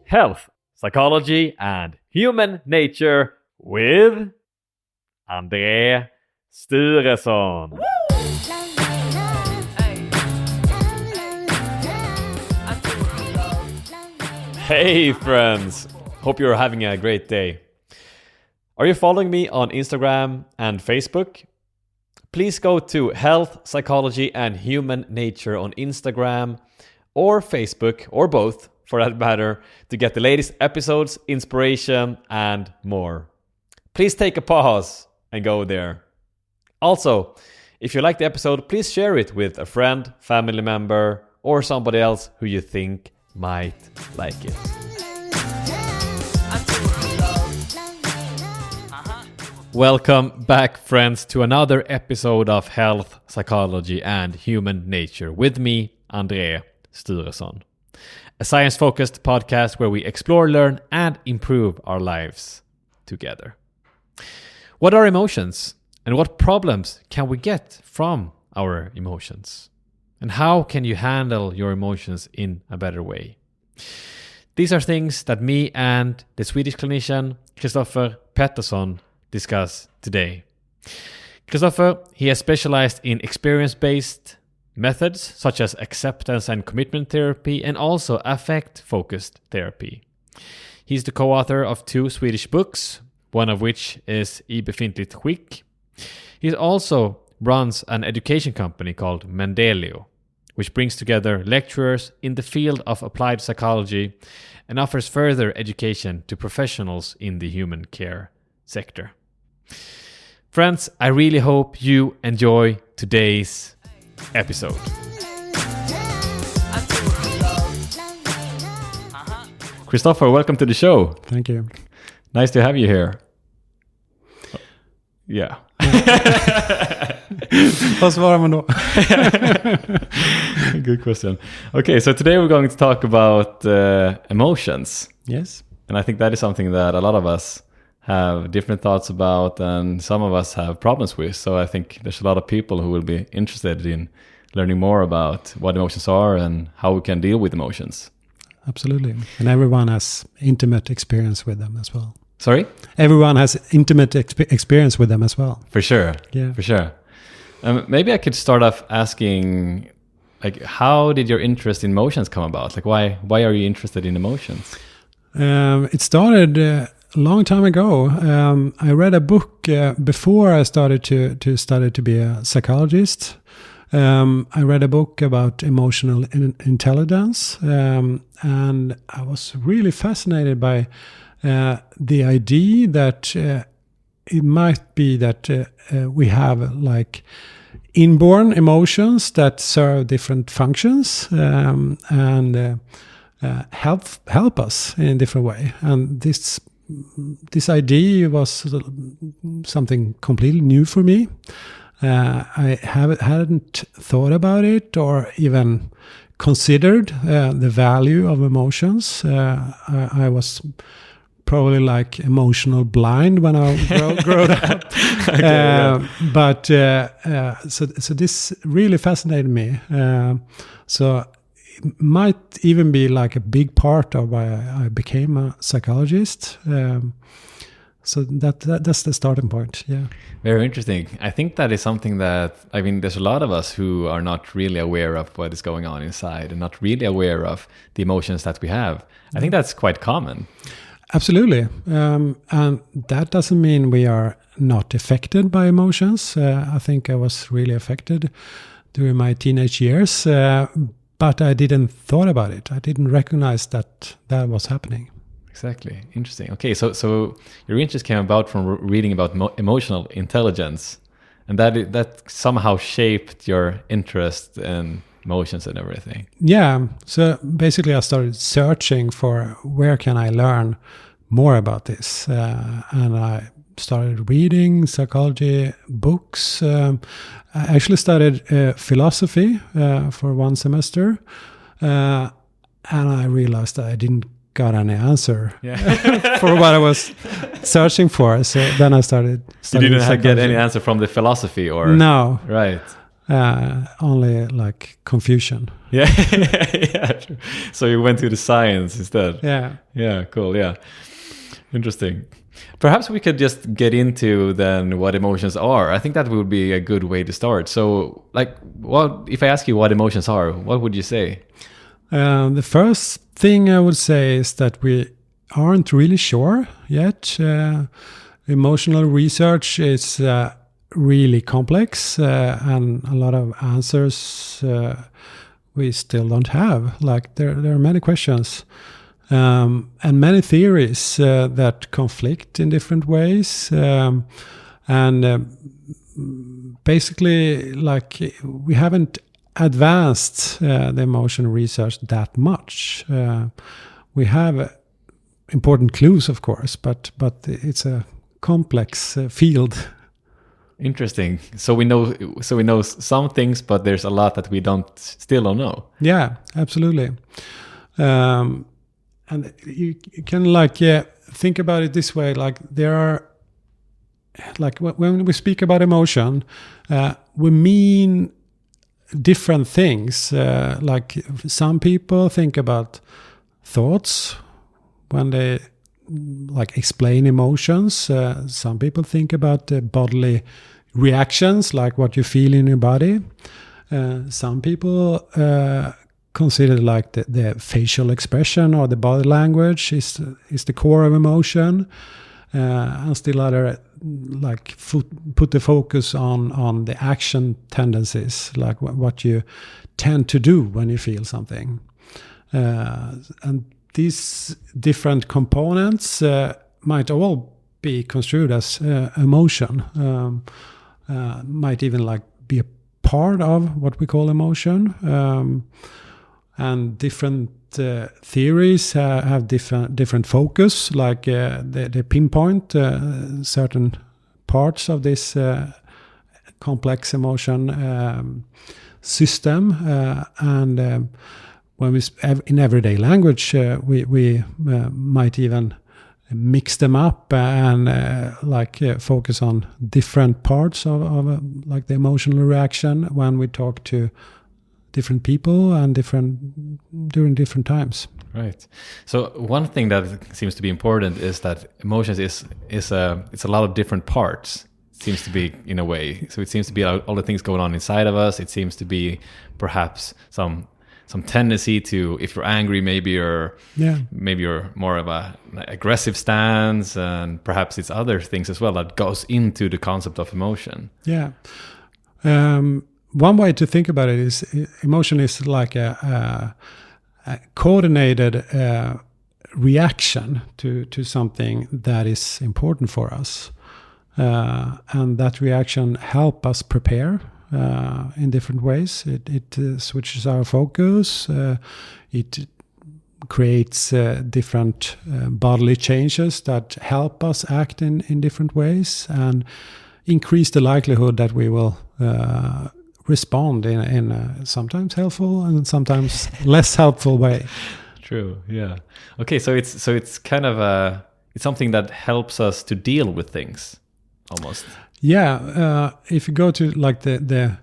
Health, Psychology and Human Nature with André Sturesson. Hey friends, hope you're having a great day. Are you following me on Instagram and Facebook? Please go to Health, Psychology and Human Nature on Instagram or Facebook, or both for that matter, to get the latest episodes, inspiration and more. Please take a pause and go there. Also, if you like the episode, please share it with a friend, family member or somebody else who you think might like it. Welcome back, friends, to another episode of Health, Psychology and Human Nature with me, André Sturesson. A science-focused podcast where we explore, learn and improve our lives together. What are emotions? And what problems can we get from our emotions? And how can you handle your emotions in a better way? These are things that me and the Swedish clinician Kristoffer Pettersson discuss today. Kristoffer, he has specialized in experience-based methods such as acceptance and commitment therapy and also affect-focused therapy. He's the co-author of 2 Swedish books, one of which is befintligt skick. He also runs an education company called Mendeleo, which brings together lecturers in the field of applied psychology and offers further education to professionals in the human care sector. Friends, I really hope you enjoy today's episode. Kristoffer, welcome to the show. Thank you. Nice to have you here. Yeah. Vad svarar man då? Good question. Okay, so today we're going to talk about emotions. Yes. And I think that is something that a lot of us have different thoughts about and some of us have problems with. So I think there's a lot of people who will be interested in learning more about what emotions are and how we can deal with emotions. Absolutely. And everyone has intimate experience with them as well. Sorry? Everyone has intimate experience with them as well. For sure. Yeah. For sure. Maybe I could start off asking, like, how did your interest in emotions come about? Like, why are you interested in emotions? It started a long time ago. I read a book before I started to study to be a psychologist. I read a book about emotional intelligence, and I was really fascinated by the idea that it might be that we have like inborn emotions that serve different functions and help us in a different way. And this idea was something completely new for me. I hadn't thought about it or even considered the value of emotions. I was probably like emotional blind when I grew up. Okay, so this really fascinated me. So it might even be like a big part of why I became a psychologist. So that's the starting point. Yeah. Very interesting. I think that is something that, I mean, there's a lot of us who are not really aware of what is going on inside and not really aware of the emotions that we have. I think that's quite common. Absolutely. And that doesn't mean we are not affected by emotions. I think I was really affected during my teenage years, but I didn't thought about it. I didn't recognize that was happening. Exactly. Interesting. Okay, so your interest came about from reading about emotional intelligence, and that somehow shaped your interest in emotions and everything. Yeah. So basically, I started searching for where can I learn more about this, and I started reading psychology books. I actually studied philosophy for one semester, and I realized that I didn't got any answer for what I was searching for. So then I started studying. You didn't get any answer from the philosophy, or no, right? only like confusion. Yeah, yeah. True. So you went to the science instead. Yeah, cool. Yeah, interesting. Perhaps we could just get into then what emotions are. I think that would be a good way to start. So, like, what if I ask you what emotions are? What would you say? The first thing I would say is that we aren't really sure yet. Emotional research is really complex, and a lot of answers we still don't have. Like there are many questions. And many theories that conflict in different ways. Basically, like we haven't advanced the emotion research that much. We have important clues, of course, but it's a complex field. Interesting. So we know some things, but there's a lot that we still don't know. Yeah, absolutely. And you can think about it this way, like there are, like when we speak about emotion, we mean different things. Like some people think about thoughts when they like explain emotions. Some people think about bodily reactions, like what you feel in your body. Some people considered like the facial expression or the body language is the core of emotion, and still other like put the focus on the action tendencies, like what you tend to do when you feel something, and these different components might all be construed as emotion, might even like be a part of what we call emotion. And different theories have different focus, like they pinpoint certain parts of this complex emotion system. And when we in everyday language, we might even mix them up and focus on different parts of like the emotional reaction when we talk to different people and during different times. Right. So one thing that seems to be important is that emotions it's a lot of different parts. It seems to be, in a way. So it seems to be all the things going on inside of us. It seems to be perhaps some tendency to, if you're angry, maybe you're more of a aggressive stance, and perhaps it's other things as well that goes into the concept of emotion. Yeah. One way to think about it is emotion is like a coordinated reaction to something that is important for us. And that reaction helps us prepare in different ways. It switches our focus. It creates different bodily changes that help us act in different ways and increase the likelihood that we will respond in a sometimes helpful and sometimes less helpful way. True. Yeah. Okay. So it's kind of it's something that helps us to deal with things, almost. Yeah. If you go to like the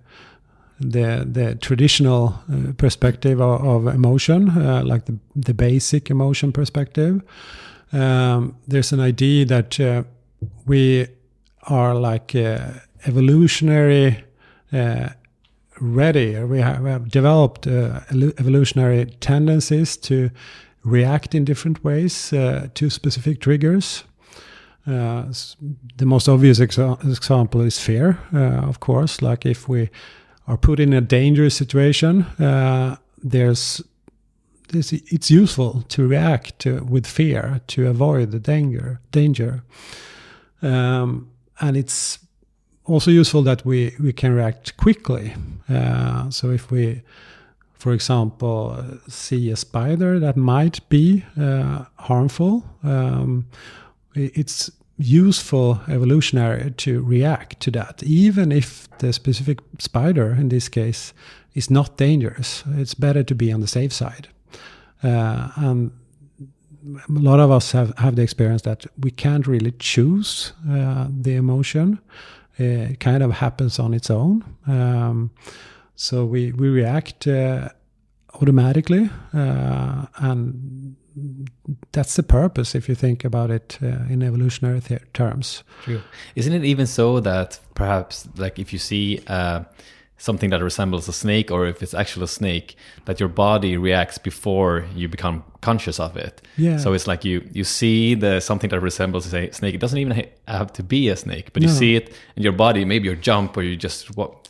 traditional perspective of emotion, like the basic emotion perspective, there's an idea that we are like evolutionary ready. We have developed evolutionary tendencies to react in different ways to specific triggers. The most obvious example is fear, of course. Like if we are put in a dangerous situation, it's useful to react with fear to avoid the danger. And it's also useful that we can react quickly. So if we, for example, see a spider that might be harmful, it's useful evolutionary to react to that, even if the specific spider in this case is not dangerous. It's better to be on the safe side. And a lot of us have the experience that we can't really choose the emotion. it kind of happens on its own. So we react automatically, and that's the purpose if you think about it in evolutionary terms. True. Isn't it even so that perhaps, like, if you see something that resembles a snake, or if it's actually a snake, that your body reacts before you become conscious of it? Yeah. So it's like you see something that resembles a snake. It doesn't even have to be a snake, but you see it in your body. Maybe you jump, or you just go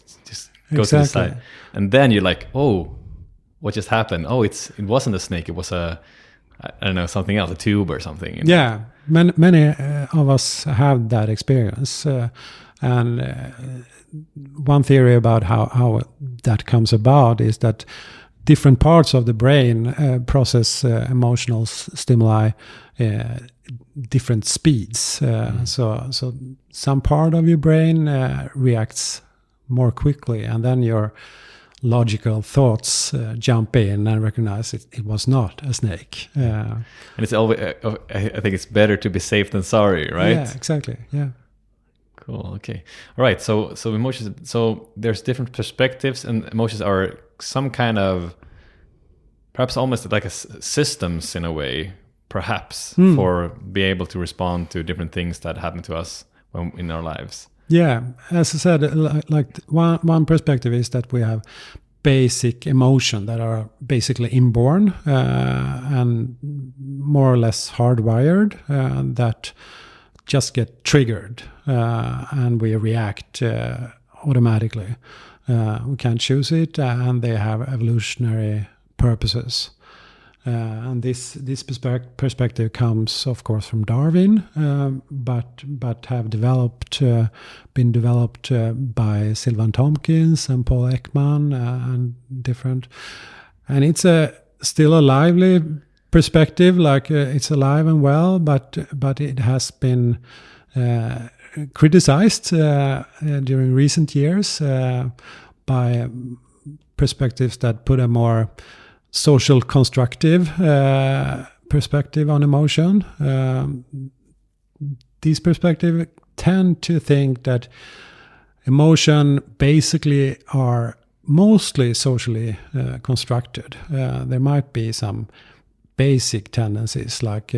to the side, and then you're like, oh, what just happened? Oh, it wasn't a snake. It was I don't know, something else, a tube or something. Yeah, many of us have that experience. And one theory about how that comes about is that different parts of the brain process emotional stimuli different speeds. So some part of your brain reacts more quickly, and then your logical thoughts jump in and recognize it was not a snake. And it's always, I think it's better to be safe than sorry, right? Yeah, exactly. Yeah. Cool. Okay. All right. So emotions. So there's different perspectives, and emotions are some kind of, perhaps almost like systems in a way, perhaps, for being able to respond to different things that happen to us in our lives. Yeah, as I said, like one perspective is that we have basic emotion that are basically inborn and more or less hardwired that just get triggered and we react automatically. We can't choose it, and they have evolutionary purposes. And this perspective comes, of course, from Darwin, but have been developed by Sylvan Tompkins and Paul Ekman and different. And it's still a lively perspective, like it's alive and well, but it has been criticized during recent years by perspectives that put a more social constructive perspective on emotion. These perspectives tend to think that emotion basically are mostly socially constructed. There might be some basic tendencies like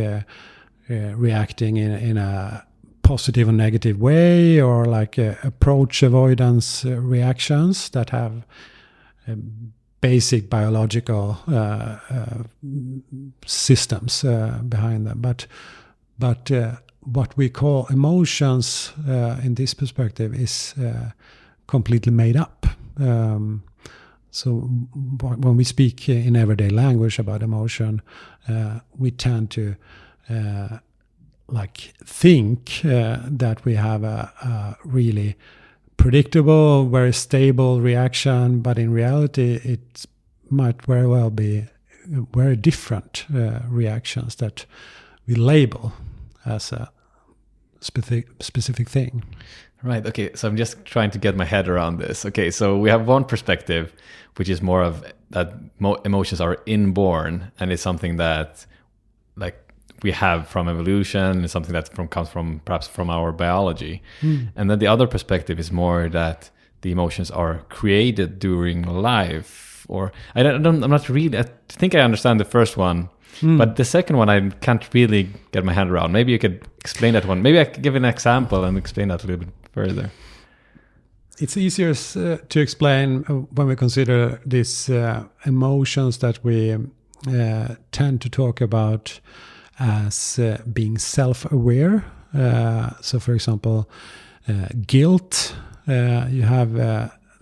reacting in a positive or negative way, or like approach avoidance reactions that have basic biological systems behind them, but what we call emotions in this perspective is completely made up. So when we speak in everyday language about emotion, we tend to think that we have a really predictable, very stable reaction, but in reality it might very well be very different reactions that we label as a specific thing. Right. Okay. So I'm just trying to get my head around this. Okay. So we have one perspective, which is more of that emotions are inborn, and it's something that we have from evolution. It's something that comes from perhaps from our biology. And then the other perspective is more that the emotions are created during life. Or I'm not really. I think I understand the first one, but the second one I can't really get my hand around. Maybe you could explain that one. Maybe I could give an example and explain that a little bit further. It's easier to explain when we consider these emotions that we tend to talk about as being self-aware. So, for example, guilt. You have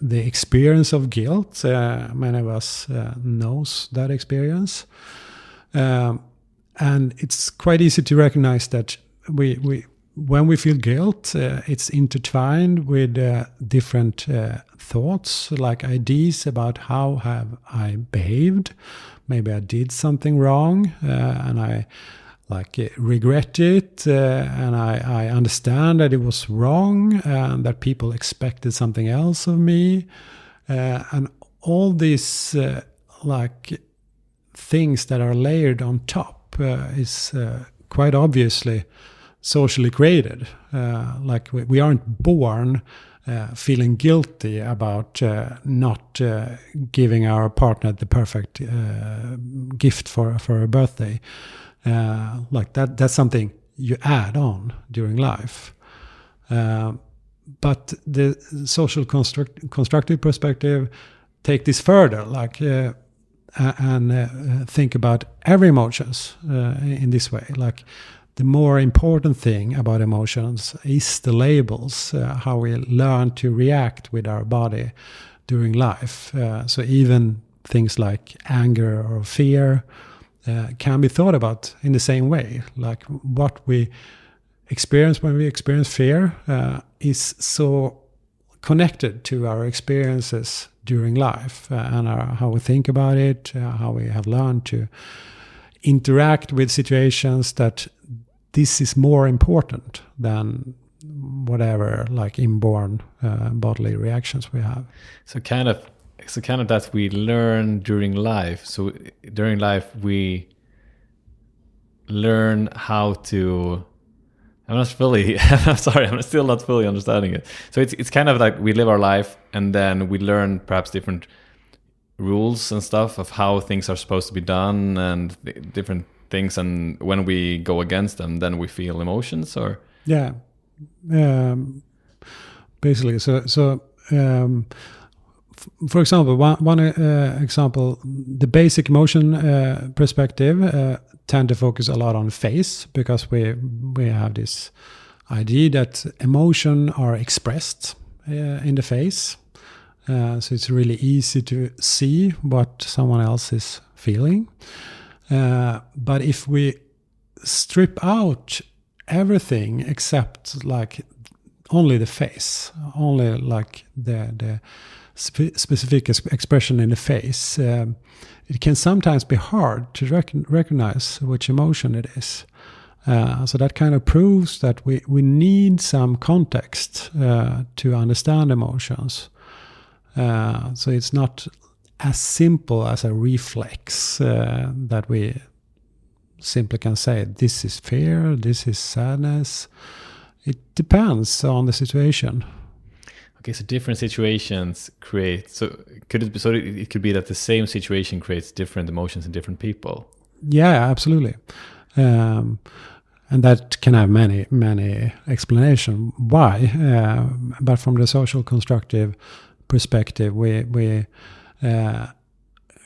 the experience of guilt. Many of us knows that experience. And it's quite easy to recognize that when we feel guilt, it's intertwined with different thoughts, like ideas about how have I behaved. Maybe I did something wrong, and I regret it, and I understand that it was wrong, and that people expected something else of me, and all these things that are layered on top is quite obviously socially created. Like we aren't born feeling guilty about not giving our partner the perfect gift for a birthday. Like that's something you add on during life. But the social constructive perspective take this further, like and think about every emotions in this way. Like the more important thing about emotions is the labels, how we learn to react with our body during life. So even things like anger or fear can be thought about in the same way. Like what we experience when we experience fear is so connected to our experiences during life and how we think about it, how we have learned to interact with situations, that this is more important than whatever like inborn bodily reactions we have. So kind of that we learn during life. So during life we learn how to. I'm sorry, I'm still not fully understanding it. So it's kind of like we live our life and then we learn perhaps different rules and stuff of how things are supposed to be done and different things, and when we go against them, then we feel emotions, or? Yeah. Basically, so for example, one example, the basic emotion perspective tend to focus a lot on face, because we have this idea that emotion are expressed in the face. So it's really easy to see what someone else is feeling. But if we strip out everything except like only the face, only like the specific expression in the face, it can sometimes be hard to recognize which emotion it is. So that kind of proves that we need some context to understand emotions. So it's not as simple as a reflex that we simply can say, this is fear, this is sadness. It depends on the situation. Okay, so different situations create. So it could be that the same situation creates different emotions in different people. Yeah, absolutely, and that can have many explanations why. But from the social constructive perspective, we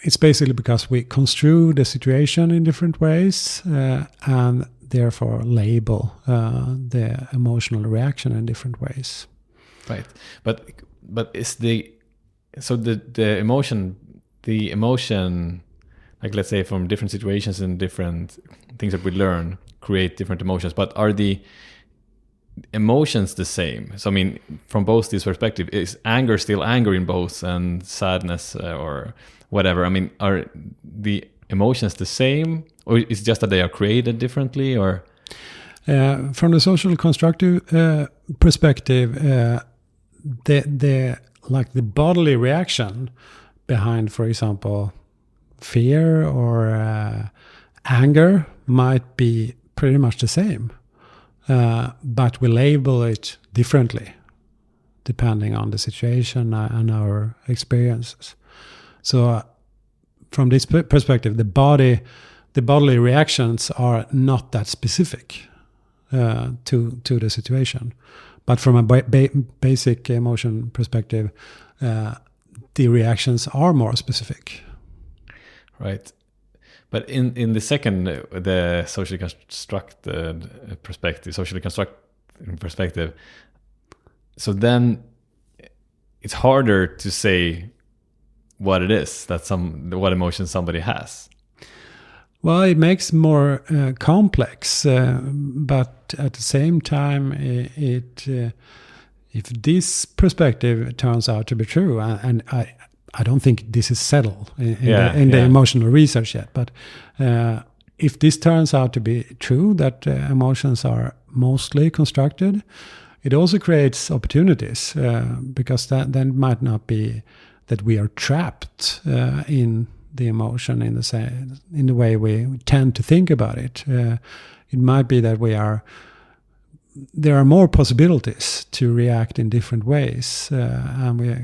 it's basically because we construe the situation in different ways and therefore label the emotional reaction in different ways. Right, but is the emotion, like let's say from different situations and different things that we learn create different emotions, but are the emotions the same? So I mean, from both these perspectives, is anger still anger in both, and sadness or whatever? I mean, are the emotions the same, or is it just that they are created differently? Or from the social constructive perspective, the bodily reaction behind, for example, fear or anger might be pretty much the same, but we label it differently depending on the situation and our experiences. So from this perspective, the bodily reactions are not that specific to the situation. But from a basic emotion perspective, the reactions are more specific. Right. But in the second, the socially constructed perspective, so then it's harder to say what it is, what emotion somebody has. Well, it makes more complex, but at the same time, if this perspective turns out to be true, and I don't think this is settled in the emotional research yet, but if this turns out to be true, that emotions are mostly constructed, it also creates opportunities, because then might not be that we are trapped in the emotion in the way we tend to think about it. It might be that we are there are more possibilities to react in different ways, and we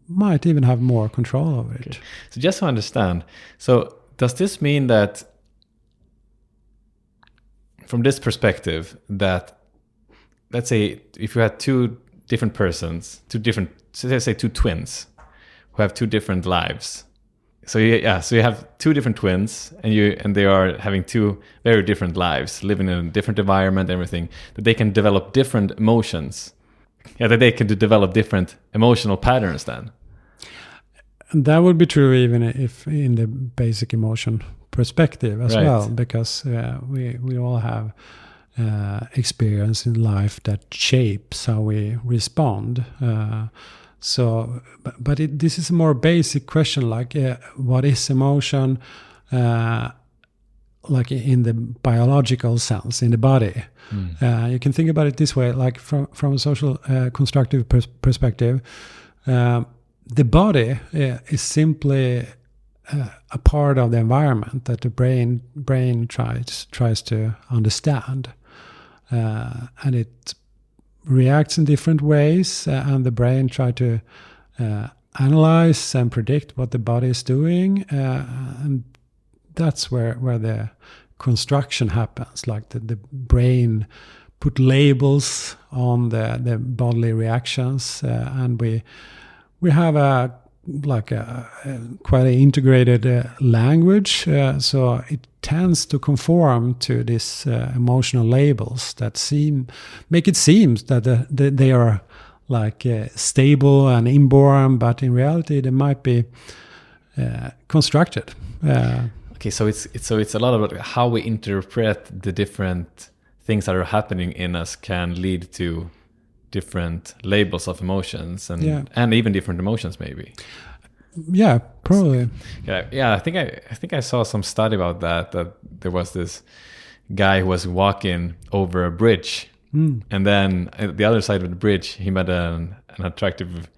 might even have more control over it. Okay. So just to understand, so does this mean that from this perspective that, let's say if you had two different persons, so let's say two twins who have two different lives. So you have two different twins, and they are having two very different lives, living in a different environment, everything, that they can develop different emotions. Yeah, that they can develop different emotional patterns then. And that would be true even if in the basic emotion perspective as well, because we all have experience in life that shapes how we respond. This is a more basic question, like what is emotion, like in the biological sense, in the body. You can think about it this way, like from a social constructive perspective, the body is simply a part of the environment that the brain tries to understand, and it reacts in different ways, and the brain try to analyze and predict what the body is doing, and that's where the construction happens. Like the brain put labels on the bodily reactions, and we have a quite an integrated language, so it tends to conform to these emotional labels that make it seem that they are like stable and inborn, but in reality they might be constructed. Okay, so it's a lot about how we interpret the different things that are happening in us can lead to different labels of emotions and even different emotions maybe. Yeah, probably. Yeah, I think I saw some study about that there was this guy who was walking over a bridge, and then at the other side of the bridge he met an attractive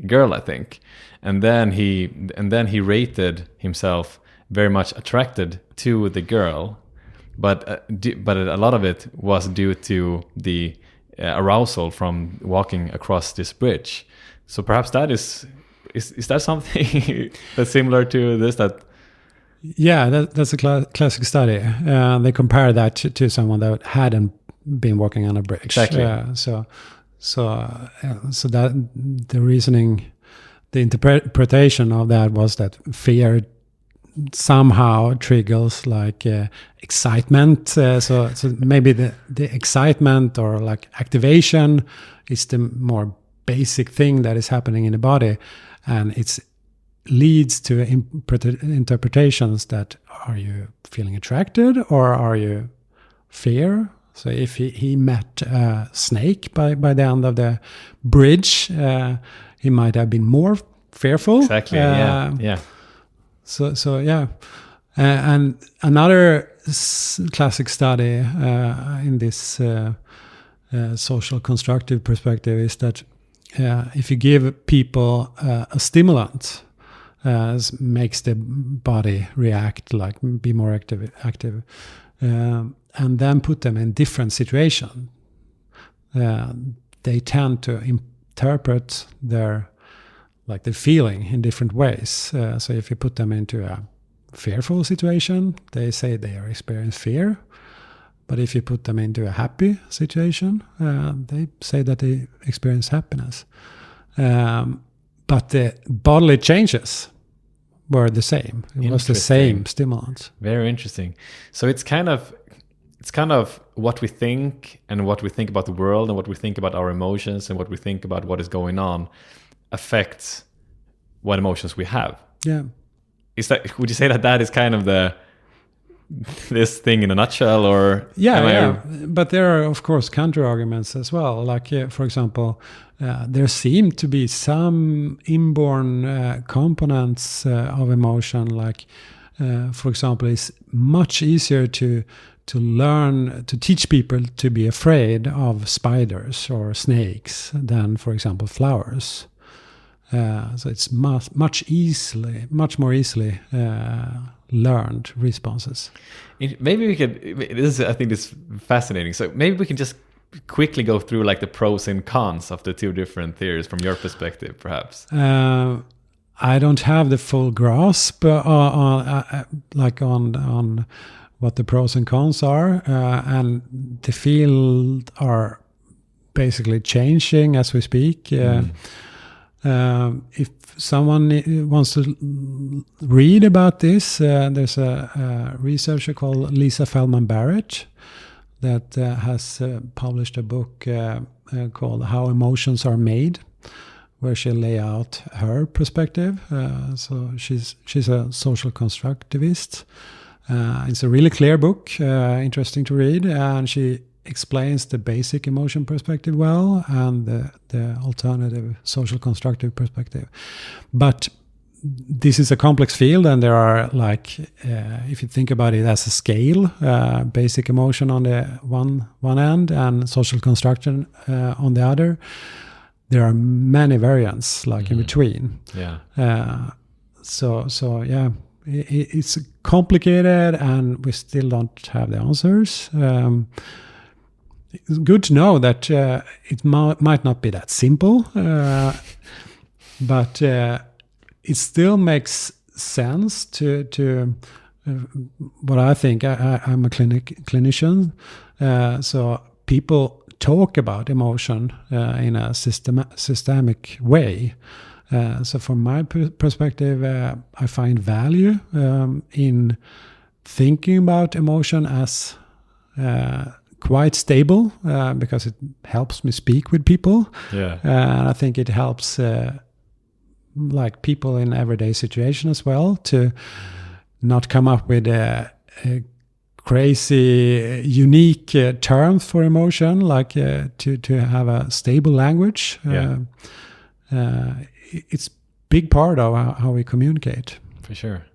girl, I think, and then he rated himself very much attracted to the girl, but a lot of it was due to the arousal from walking across this bridge. So perhaps that is that something that's similar to this? That's a classic study. They compare that to someone that hadn't been walking on a bridge. Exactly. So that the reasoning, the interpretation of that was that fear somehow triggers like excitement. So maybe the excitement or like activation is the more basic thing that is happening in the body, and it leads to interpretations that are you feeling attracted or are you fear. So if he met a snake by the end of the bridge, he might have been more fearful. Exactly. Yeah. So yeah, and another classic study in this social constructive perspective is that if you give people a stimulant, makes the body react, like be more active, and then put them in different situations, they tend to interpret their feeling in different ways. So if you put them into a fearful situation, they say they are experiencing fear. But if you put them into a happy situation, they say that they experience happiness. But the bodily changes were the same. It was the same stimulants. Very interesting. So it's kind of what we think and what we think about the world and what we think about our emotions and what we think about what is going on affects what emotions we have. Yeah. Would you say that is kind of this thing in a nutshell, or but there are of course counter arguments as well, like for example there seem to be some inborn components of emotion, like for example it's much easier to learn to teach people to be afraid of spiders or snakes than for example flowers. So it's much more easily learned responses. Maybe we could. I think this is fascinating. So maybe we can just quickly go through like the pros and cons of the two different theories from your perspective, perhaps? I don't have the full grasp on what the pros and cons are, and the field are basically changing as we speak. If someone wants to read about this, there's a researcher called Lisa Feldman Barrett that has published a book called How Emotions Are Made, where she lay out her perspective. So she's a social constructivist. It's a really clear book, interesting to read, and she explains the basic emotion perspective well and the alternative social constructive perspective. But this is a complex field, and there are if you think about it as a scale, basic emotion on the one end and social construction on the other. There are many variants in between. Yeah. So yeah, it's complicated, and we still don't have the answers. It's good to know that it might not be that simple, but it still makes sense to what I think. I'm a clinician, so people talk about emotion in a systemic way. So from my perspective, I find value in thinking about emotion as quite stable, because it helps me speak with people. Yeah. And I think it helps people in everyday situation as well to not come up with a crazy unique terms for emotion, to have a stable language. It's big part of how we communicate. For sure.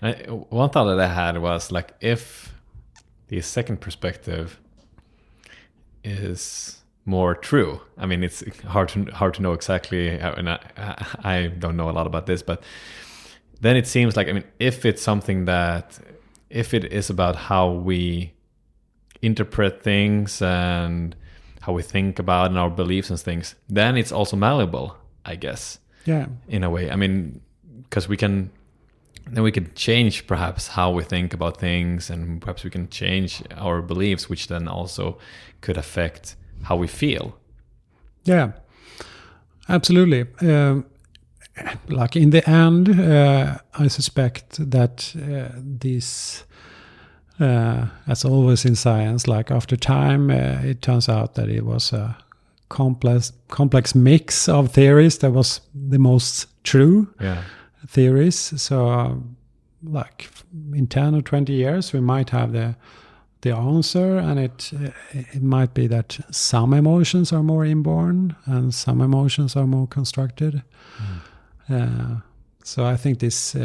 One thought that I had was if the second perspective is more true. I mean, it's hard to know exactly, and I don't know a lot about this, but then it seems if it's something that, if it is about how we interpret things and how we think about and our beliefs and things, then it's also malleable, I guess. Yeah. In a way. I mean, because we can change perhaps how we think about things, and perhaps we can change our beliefs, which then also could affect how we feel. Yeah, absolutely. In the end, I suspect that this, as always in science, after time, it turns out that it was a complex mix of theories that was the most true theories. So in 10 or 20 years, we might have the answer, and it might be that some emotions are more inborn and some emotions are more constructed. So I think this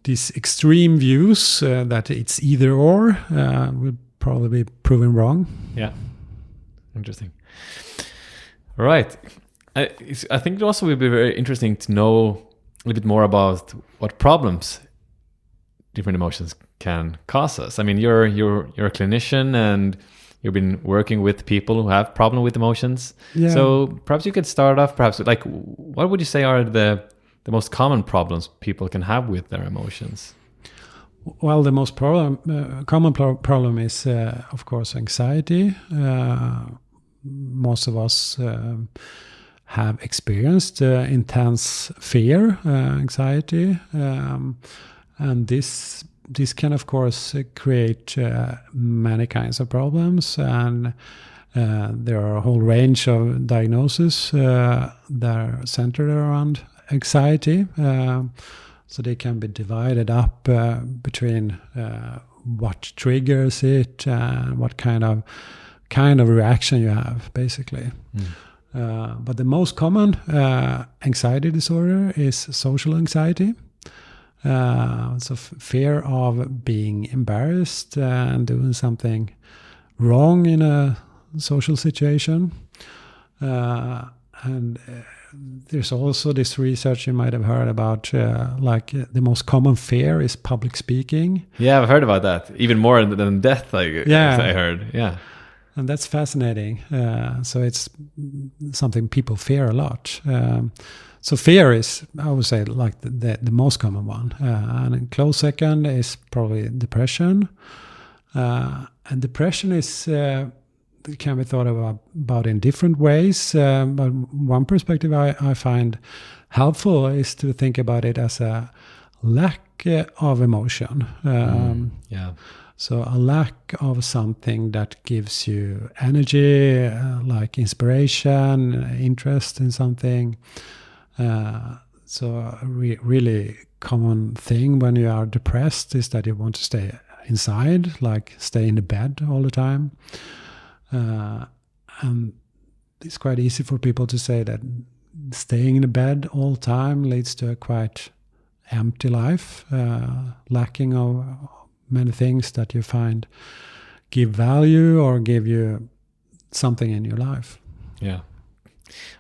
these extreme views that it's either or will probably be proven wrong. Yeah, interesting. All right. I think it also will be very interesting to know a little bit more about what problems different emotions can cause us. I mean, you're a clinician, and you've been working with people who have problem with emotions. Yeah. So perhaps you could start off, what would you say are the most common problems people can have with their emotions? Well, the most common problem is, of course, anxiety. Most of us have experienced intense fear, anxiety, and this can, of course, create many kinds of problems, and there are a whole range of diagnoses that are centered around anxiety. So they can be divided up between what triggers it and what kind of reaction you have, basically. But the most common anxiety disorder is social anxiety. So fear of being embarrassed and doing something wrong in a social situation. And there's also this research you might have heard about, the most common fear is public speaking. Yeah, I've heard about that. Even more than death, I heard. Yeah. And that's fascinating. So it's something people fear a lot. So fear is, I would say, like the most common one. And a close second is probably depression. And depression is can be thought about in different ways. But one perspective I find helpful is to think about it as a lack of emotion. So a lack of something that gives you energy, like inspiration, interest in something. So a really common thing when you are depressed is that you want to stay inside, like stay in the bed all the time. And it's quite easy for people to say that staying in the bed all the time leads to a quite empty life, lacking of many things that you find give value or give you something in your life. Yeah.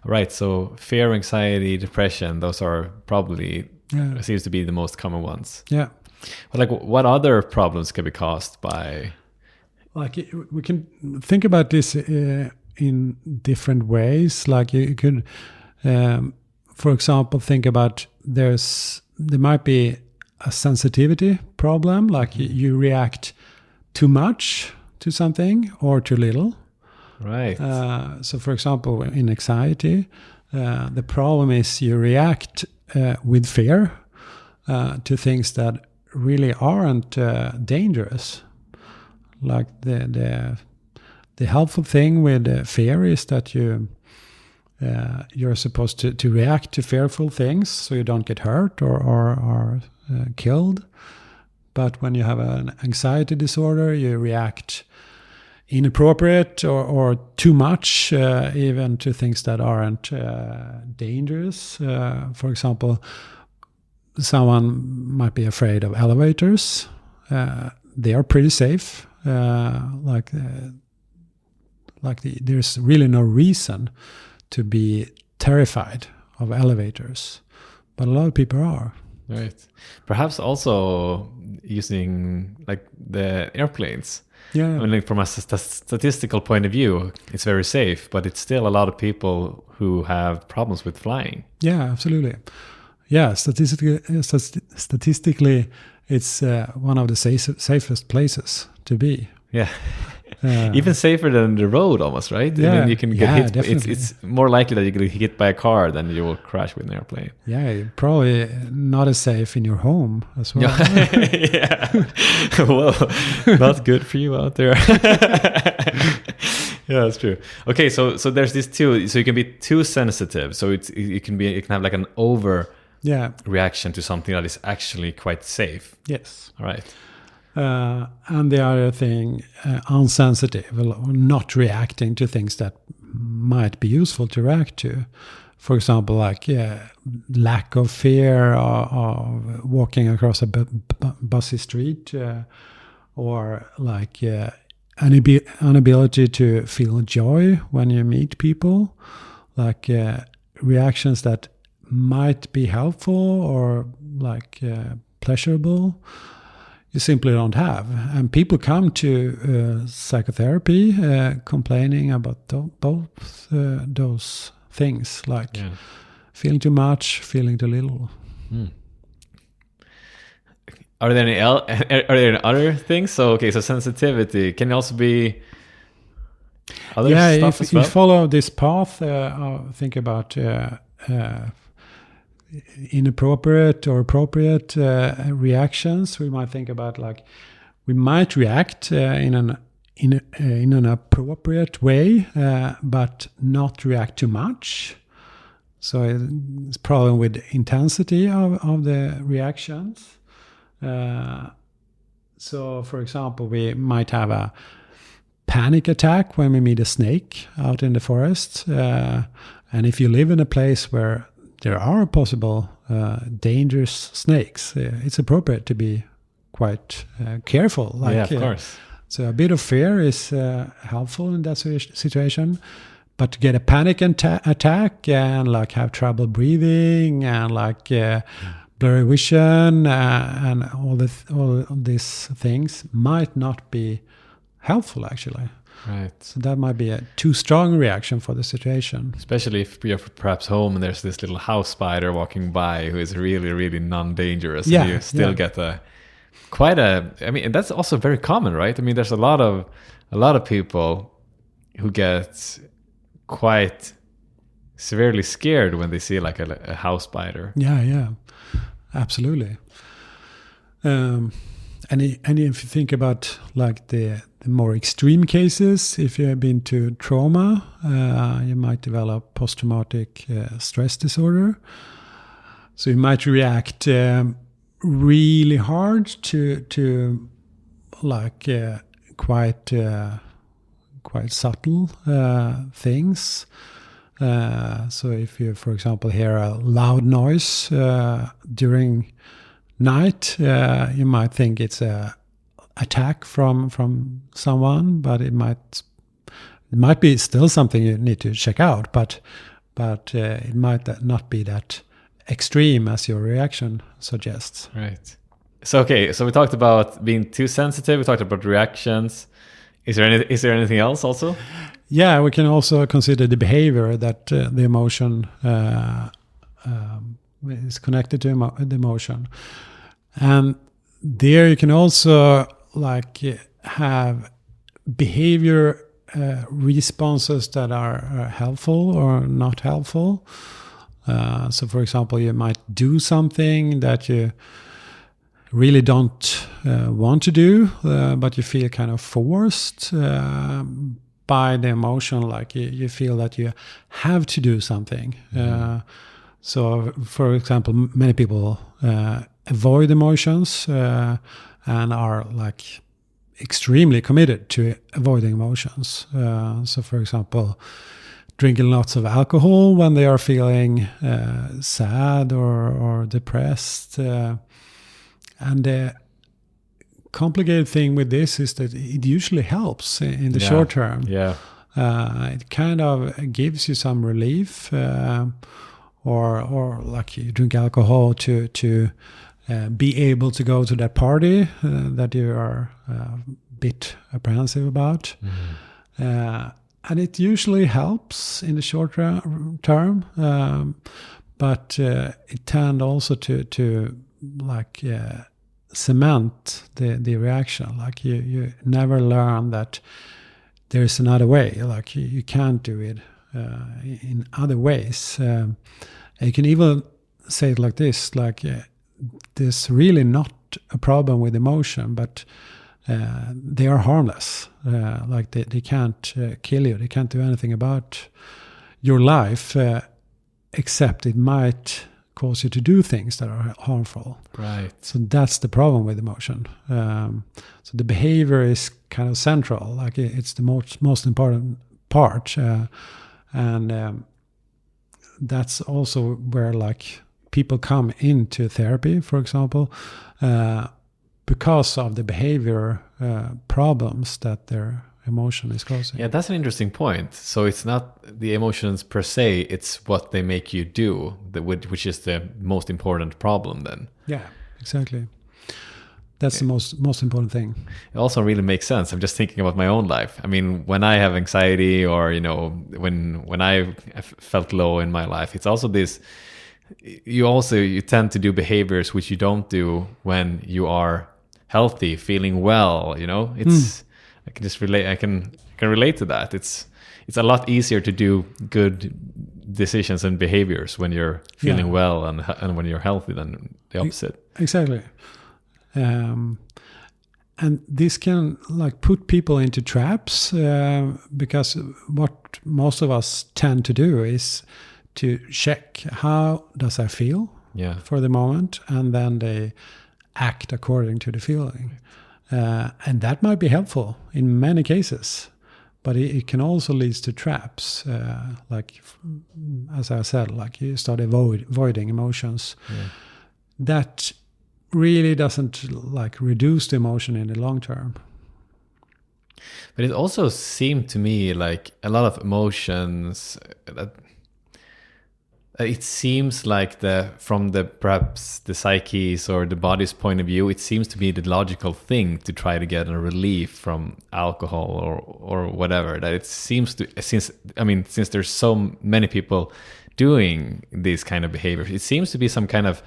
All right. So fear, anxiety, depression, those are probably seems to be the most common ones. Yeah. But like, what other problems can be caused by? Like, we can think about this in different ways. Like you could, for example, think about there might be a sensitivity problem, like you react too much to something or too little. Right. So, for example, in anxiety, the problem is you react with fear to things that really aren't dangerous. Like the helpful thing with fear is that you're supposed to react to fearful things so you don't get hurt or killed. But when you have an anxiety disorder, you react inappropriate or too much, even to things that aren't dangerous. For example, someone might be afraid of elevators. They are pretty safe. There's really no reason to be terrified of elevators, but a lot of people are. Right. Perhaps also using like the airplanes. Yeah. I mean, like from a statistical point of view, it's very safe, but it's still a lot of people who have problems with flying. Yeah, absolutely. Yeah, statistically, it's one of the safest places to be. Yeah. Even safer than the road almost, right? Yeah, I mean, you can get hit. Definitely. It's more likely that you get hit by a car than you will crash with an airplane. Yeah, you're probably not as safe in your home as well. Yeah. Well, not good for you out there. Yeah, that's true. Okay, so there's these two. So you can be too sensitive. So you can have like an over reaction to something that is actually quite safe. Yes. All right. And the other thing, unsensitive, or not reacting to things that might be useful to react to. For example, like lack of fear of walking across a busy street, or like inability to feel joy when you meet people, like reactions that might be helpful or like pleasurable. You simply don't have. And people come to psychotherapy complaining about both those things, like feeling too much, feeling too little. Are there any other things? So sensitivity can also be other stuff as well? If you follow this path, think about inappropriate or appropriate reactions. We might think about like we might react in an appropriate way, but not react too much. So it's problem with intensity of the reactions. So, for example, we might have a panic attack when we meet a snake out in the forest, and if you live in a place where there are possible dangerous snakes, it's appropriate to be quite careful. Of course. So a bit of fear is helpful in that situation, but to get a panic attack and like have trouble breathing and like blurry vision and all these things might not be helpful actually. Right. So that might be a too strong reaction for the situation. Especially if you're perhaps home and there's this little house spider walking by who is really, really non-dangerous. Yeah, And you still get I mean, and that's also very common, right? I mean, there's a lot of people who get quite severely scared when they see like a house spider. Yeah, absolutely. And if you think about like the more extreme cases, if you have been to trauma, you might develop post-traumatic stress disorder. So you might react really hard to like quite subtle things. So if you, for example, hear a loud noise during night, you might think it's a attack from someone, but it might be still something you need to check out, but it might not be that extreme as your reaction suggests. Right. So we talked about being too sensitive, we talked about reactions. Is there anything else also? Yeah, we can also consider the behavior that the emotion is connected to the emotion. And there you can also like have behavior responses that are helpful or not helpful. So for example, you might do something that you really don't want to do, but you feel kind of forced by the emotion, like you feel that you have to do something. So for example, many people avoid emotions and are like extremely committed to avoiding emotions. So for example, drinking lots of alcohol when they are feeling sad or depressed. And the complicated thing with this is that it usually helps in the short term. Yeah. It kind of gives you some relief, or like you drink alcohol to be able to go to that party that you are a bit apprehensive about. And it usually helps in the short term, but it tends also to like cement the reaction. Like you never learn that there's another way. Like you can't do it in other ways. You can even say it like this: like there's really not a problem with emotion, but they are harmless. Like they can't kill you. They can't do anything about your life, except it might cause you to do things that are harmful. Right. So that's the problem with emotion. So the behavior is kind of central. Like it's the most important part, and that's also where like people come into therapy, for example, because of the behavior problems that their emotion is causing. Yeah, that's an interesting point. So it's not the emotions per se, it's what they make you do, which is the most important problem then. Yeah, exactly. That's the most important thing. It also really makes sense. I'm just thinking about my own life. I mean, when I have anxiety or, when I felt low in my life, it's also this, you tend to do behaviors which you don't do when you are healthy, feeling well, it's, I can just relate. I can relate to that. It's a lot easier to do good decisions and behaviors when you're feeling well and when you're healthy than the opposite. Exactly. And this can like put people into traps because what most of us tend to do is to check how does I feel for the moment, and then they act according to the feeling. And that might be helpful in many cases, but it can also lead to traps. Like, as I said, like you start avoiding emotions. That really doesn't like reduce the emotion in the long term. But it also seemed to me like a lot of emotions that It seems like from perhaps the psyche's or the body's point of view, it seems to be the logical thing to try to get a relief from alcohol or whatever. That it seems to, since there's so many people doing these kind of behaviors, it seems to be some kind of,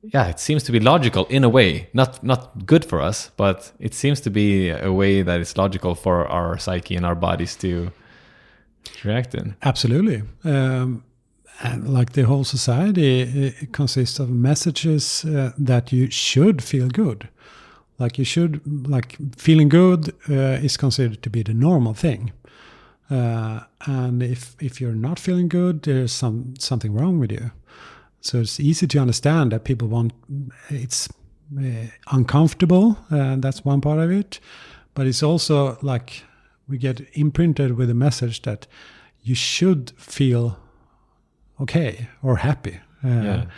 it seems to be logical in a way, not good for us, but it seems to be a way that is logical for our psyche and our bodies to react in. Absolutely. And like the whole society, it consists of messages that you should feel good. Feeling good is considered to be the normal thing. And if you're not feeling good, there's something wrong with you. So it's easy to understand that people it's uncomfortable. That's one part of it. But it's also like we get imprinted with a message that you should feel okay or happy. And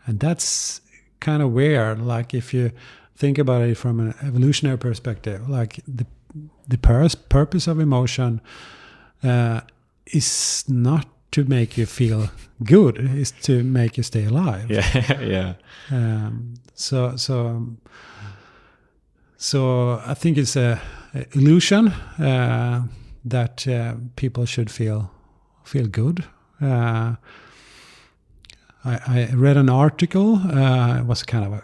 that's kind of weird. Like if you think about it from an evolutionary perspective, like the purpose of emotion is not to make you feel good, is to make you stay alive. So I think it's a illusion that people should feel good. I read an article. It was kind of a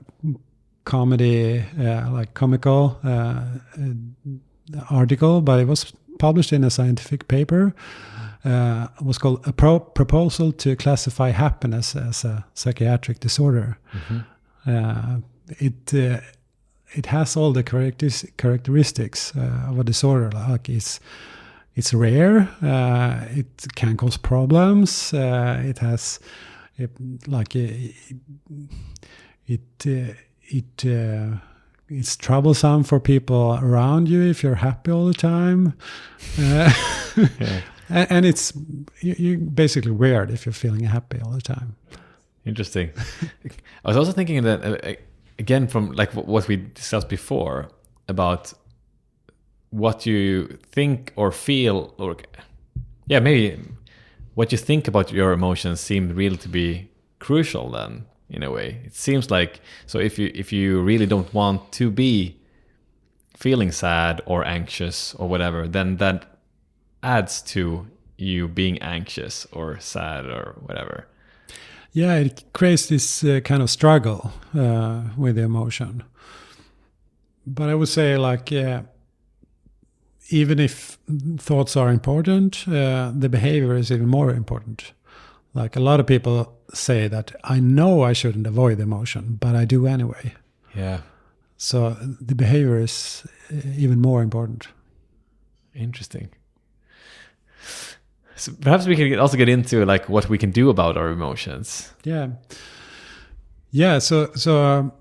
comedy, comical article, but it was published in a scientific paper. It was called A Proposal to Classify Happiness as a Psychiatric Disorder. Mm-hmm. It has all the characteristics of a disorder. Like it's rare. It can cause problems. It's troublesome for people around you if you're happy all the time. And you're basically weird if you're feeling happy all the time. Interesting. I was also thinking that, again, from like what we discussed before about what you think or feel, or maybe what you think about your emotions seem really to be crucial then, in a way. It seems like, so if you really don't want to be feeling sad or anxious or whatever, then that adds to you being anxious or sad or whatever. Yeah, it creates this kind of struggle with the emotion. But I would say, like, even if thoughts are important, the behavior is even more important. Like a lot of people say that I know I shouldn't avoid emotion, but I do anyway. Yeah. So the behavior is even more important. Interesting. So perhaps we can also get into like what we can do about our emotions. Yeah. So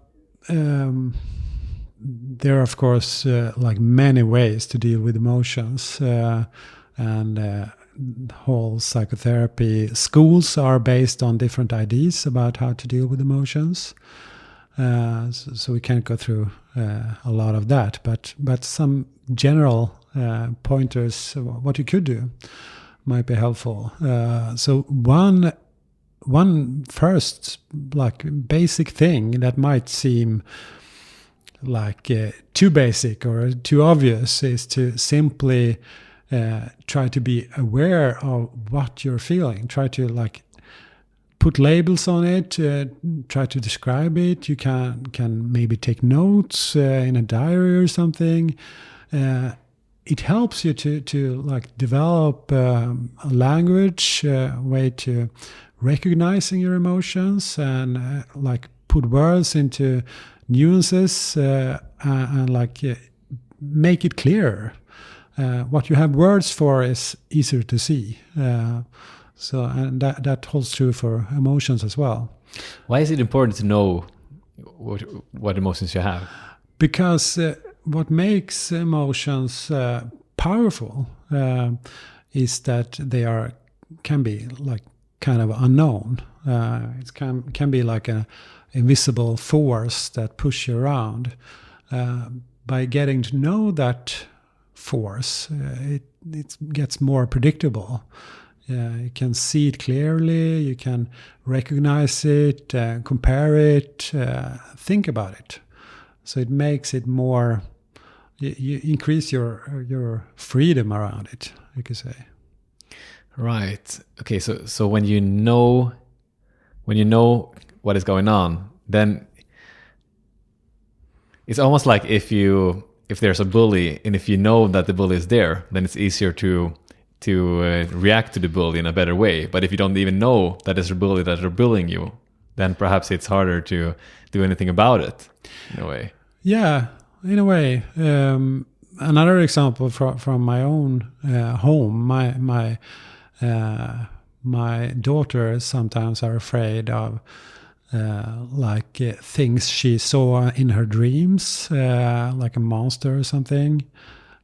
there are of course like many ways to deal with emotions, and whole psychotherapy schools are based on different ideas about how to deal with emotions. So we can't go through a lot of that, but some general pointers what you could do might be helpful. So one first like basic thing that might seem like too basic or too obvious is to simply try to be aware of what you're feeling. Try to like put labels on it, try to describe it. You can maybe take notes in a diary or something. It helps you to like develop a language, way to recognizing your emotions and like put words into nuances and like make it clearer. What you have words for is easier to see. So and that holds true for emotions as well. Why is it important to know what emotions you have? Because what makes emotions powerful is that they can be like kind of unknown. It can be like an invisible force that push you around. By getting to know that force, it gets more predictable. You can see it clearly. You can recognize it, compare it, think about it. So it makes it more. You increase your freedom around it, you could say. Right. Okay. So when you know what is going on, then it's almost like if there's a bully, and if you know that the bully is there, then it's easier to react to the bully in a better way. But if you don't even know that there's a bully that are bullying you, then perhaps it's harder to do anything about it in a way. Yeah, in a way. Another example from my own home, my daughter sometimes are afraid of things she saw in her dreams, like a monster or something.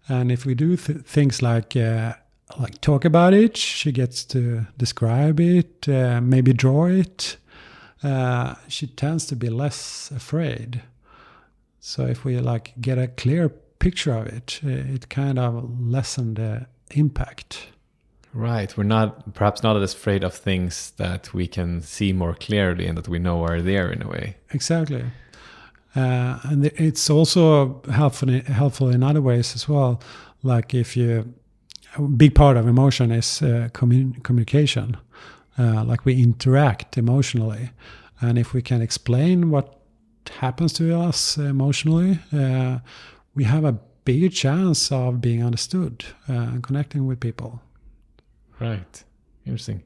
And if we do things like talk about it, she gets to describe it, maybe draw it. She tends to be less afraid. So if we get a clear picture of it, it kind of lessens the impact. Right. We're perhaps not as afraid of things that we can see more clearly and that we know are there in a way. Exactly. And it's also helpful in other ways as well. Like a big part of emotion is communication. Like we interact emotionally. And if we can explain what happens to us emotionally, we have a bigger chance of being understood and connecting with people. Right. Interesting.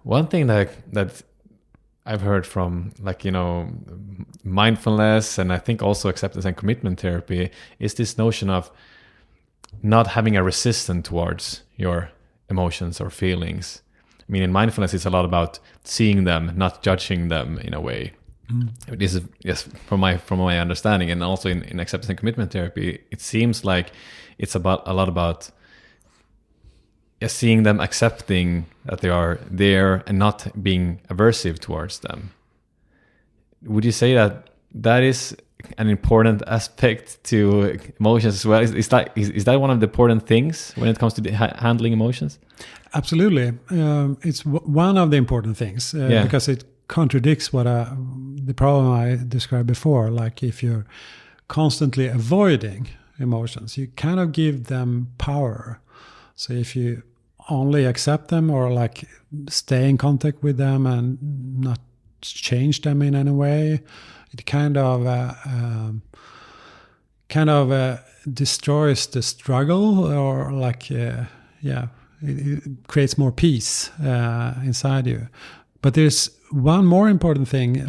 One thing that I've heard from mindfulness, and I think also acceptance and commitment therapy, is this notion of not having a resistance towards your emotions or feelings. I mean, in mindfulness, it's a lot about seeing them, not judging them in a way. This is, yes, from my understanding, and also in acceptance and commitment therapy, it seems like it's a lot about seeing them, accepting that they are there, and not being aversive towards them. Would you say that is an important aspect to emotions as well? Is that one of the important things when it comes to handling emotions? Absolutely. It's one of the important things because it contradicts the problem I described before. Like if you're constantly avoiding emotions, you kind of give them power. So if you only accept them or stay in contact with them and not change them in any way, it kind of destroys the struggle, or it creates more peace inside you. But there's one more important thing,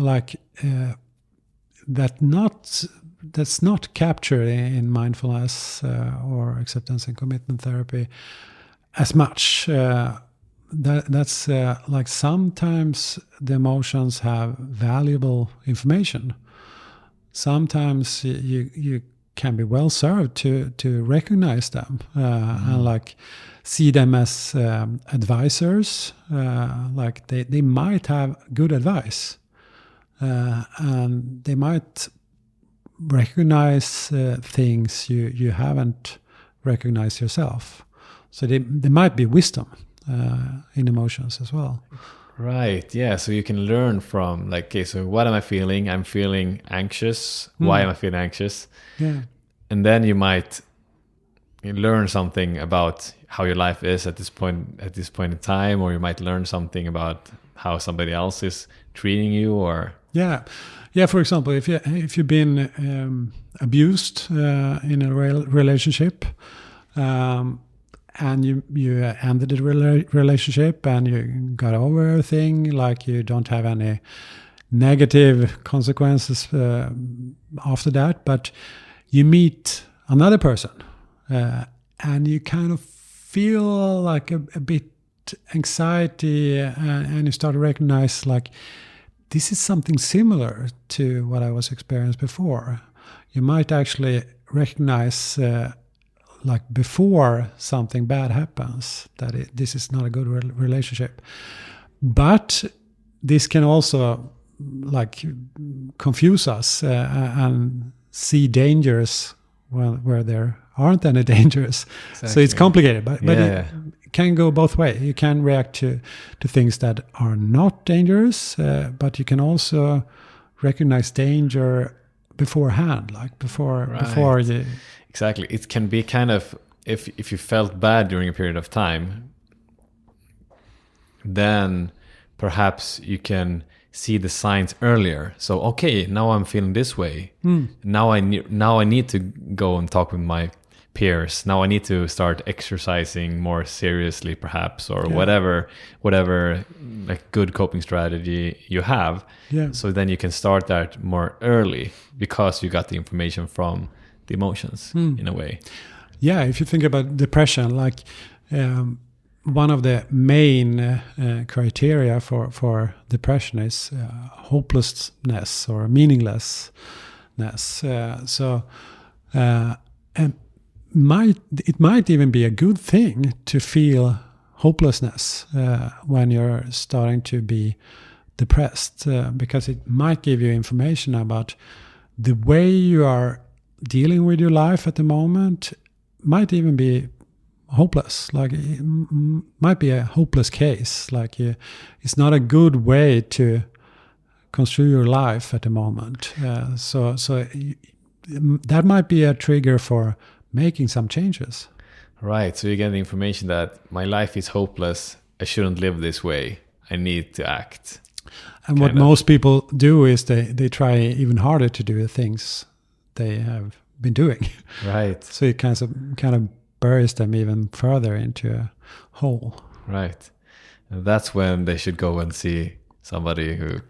that's not captured in mindfulness or acceptance and commitment therapy as much. That's sometimes the emotions have valuable information. Sometimes you can be well served to recognize them and see them as advisors. They might have good advice, and they might recognize things you haven't recognized yourself. So they might be wisdom in emotions as well. Right. Yeah. So you can learn from so what am I feeling? I'm feeling anxious. Why am I feeling anxious? Yeah. And then you might learn something about how your life is at this point in time, or you might learn something about how somebody else is treating you, or yeah. For example, if you've been abused in a relationship. And you ended the relationship and you got over everything, you don't have any negative consequences after that, but you meet another person and you kind of feel a bit anxiety, and you start to recognize this is something similar to what I was experiencing before. You might actually recognize before something bad happens, that this is not a good relationship. But this can also confuse us and see dangers where there aren't any dangers. Exactly. So it's complicated, but Yeah. it can go both ways. You can react to things that are not dangerous, but you can also recognize danger beforehand, like before you. Exactly. It can be kind of, if you felt bad during a period of time, then perhaps you can see the signs earlier. So, okay, now I'm feeling this way. Now I need to go and talk with my peers. Now I need to start exercising more seriously, perhaps, or whatever like good coping strategy you have. Yeah. So then you can start that more early because you got the information from the emotions in a way. Yeah, if you think about depression, like one of the main criteria for depression is hopelessness or meaninglessness. And it might even be a good thing to feel hopelessness when you're starting to be depressed, because it might give you information about the way you are dealing with your life at the moment. Might even be hopeless, like it might be a hopeless case, like it's not a good way to construe your life at the moment. So that might be a trigger for making some changes. Right. So you get the information that my life is hopeless. I shouldn't live this way. I need to act. And what most people do is they try even harder to do the things they have been doing. Right. So it kind of buries them even further into a hole. Right. And that's when they should go and see somebody who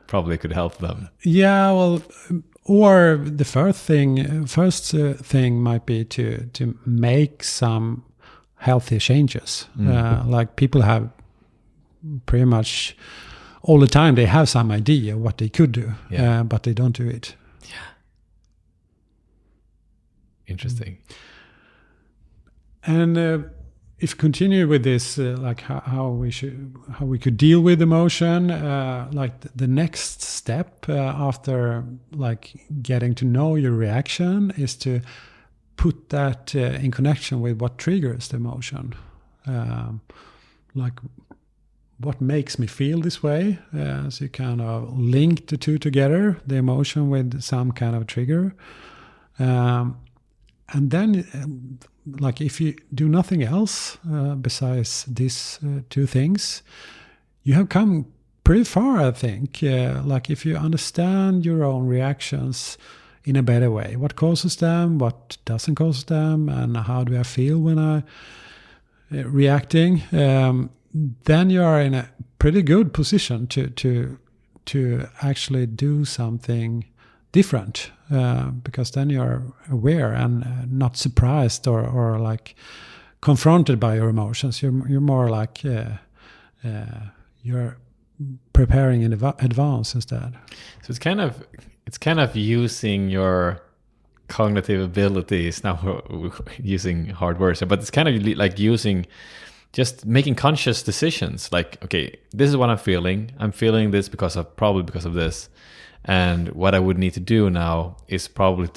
probably could help them. Yeah, well, or the first thing might be to make some healthy changes. Like people have pretty much all the time, they have some idea what they could do, but they don't do it. Yeah. Interesting. And if you continue with this, like how we could deal with emotion, like the next step after like getting to know your reaction is to put that in connection with what triggers the emotion. Like what makes me feel this way? So you kind of link the two together, the emotion with some kind of trigger. And then, like if you do nothing else besides these two things, you have come pretty far, I think. Like if you understand your own reactions in a better way, what causes them, what doesn't cause them, and how do I feel when I reacting, then you are in a pretty good position to actually do something different, because then you're aware and not surprised or like confronted by your emotions. You're more like you're preparing in advance instead. So it's kind of using your cognitive abilities. Now we're using hard words, but it's kind of like using, just making conscious decisions. Like, okay, this is what I'm feeling. I'm feeling this probably because of this. And what I would need to do now is probably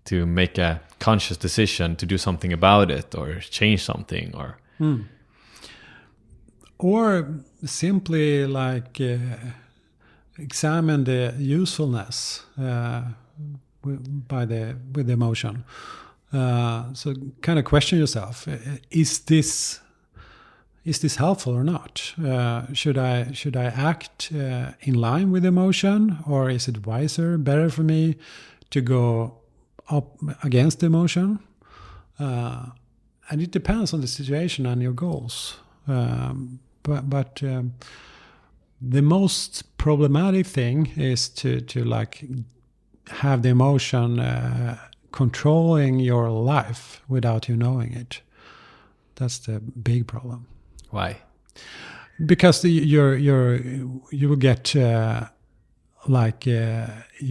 to make a conscious decision to do something about it or change something, or simply like examine the usefulness with the emotion. So kind of question yourself: is this helpful or not? Should I act in line with emotion, or is it better for me to go up against the emotion? And it depends on the situation and your goals. But the most problematic thing is to like have the emotion controlling your life without you knowing it. That's the big problem. Why? Because you will get you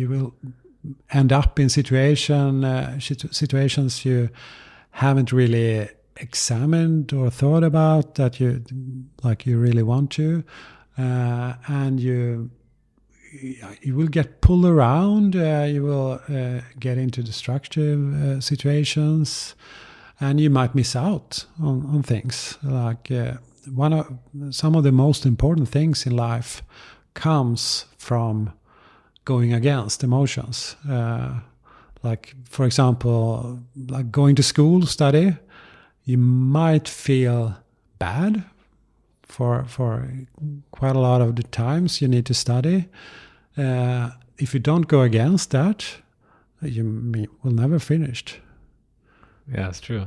will end up in situations you haven't really examined or thought about that you really want to, and you you will get pulled around. You will get into destructive situations, and you might miss out on things. Like some of the most important things in life comes from going against emotions. Like, for example, like going to school, study, you might feel bad for quite a lot of the times you need to study. If you don't go against that, you will never finish. Yeah, it's true.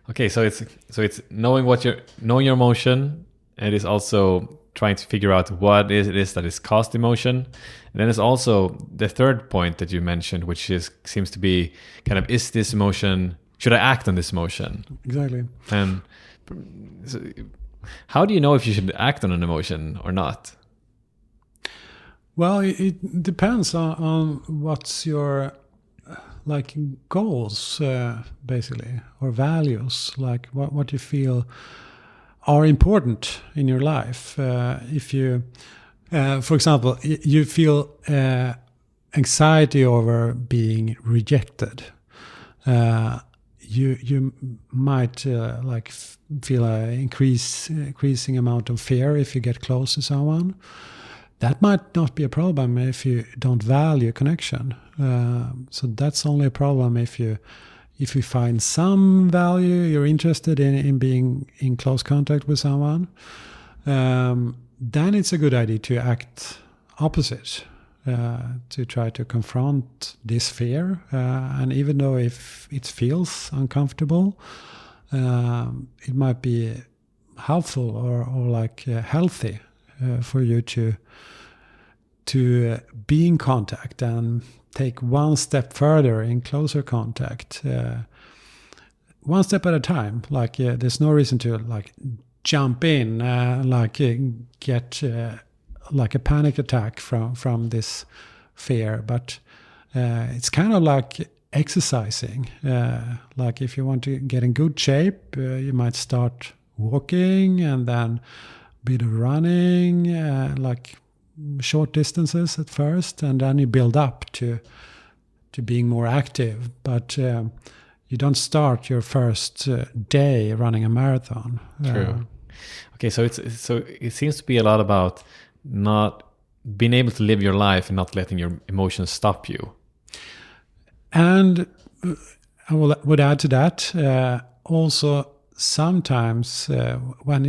Okay, so it's knowing your emotion, and it's also trying to figure out what it is that is caused emotion. And then there's also the third point that you mentioned, which seems to be kind of, is this emotion, should I act on this emotion? Exactly. And so how do you know if you should act on an emotion or not? Well, it depends on what's your like goals, basically, or values, like what you feel are important in your life. If you, for example, you feel anxiety over being rejected, you might like feel an increasing amount of fear if you get close to someone. That might not be a problem if you don't value connection. So that's only a problem if you find some value, you're interested in being in close contact with someone, then it's a good idea to act opposite, to try to confront this fear. And even though if it feels uncomfortable, it might be helpful or like healthy for you to be in contact and take one step further in closer contact, one step at a time. Like there's no reason to like jump in, get like a panic attack from this fear. But it's kind of like exercising. Like if you want to get in good shape, you might start walking and then a bit of running, like short distances at first, and then you build up to being more active. But you don't start your first day running a marathon. True. Okay, so it seems to be a lot about not being able to live your life and not letting your emotions stop you. And I would add to that also sometimes when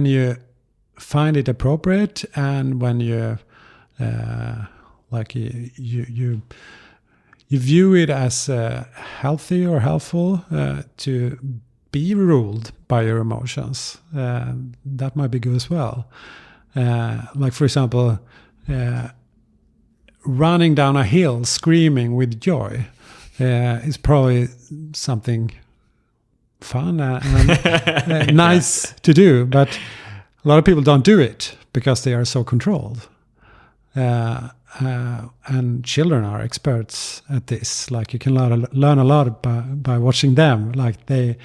you find it appropriate, and when you you view it as healthy or helpful to be ruled by your emotions, that might be good as well. Like for example, running down a hill screaming with joy is probably something fun and nice to do, but a lot of people don't do it because they are so controlled. And children are experts at this. Like you can learn a lot by watching them. Like they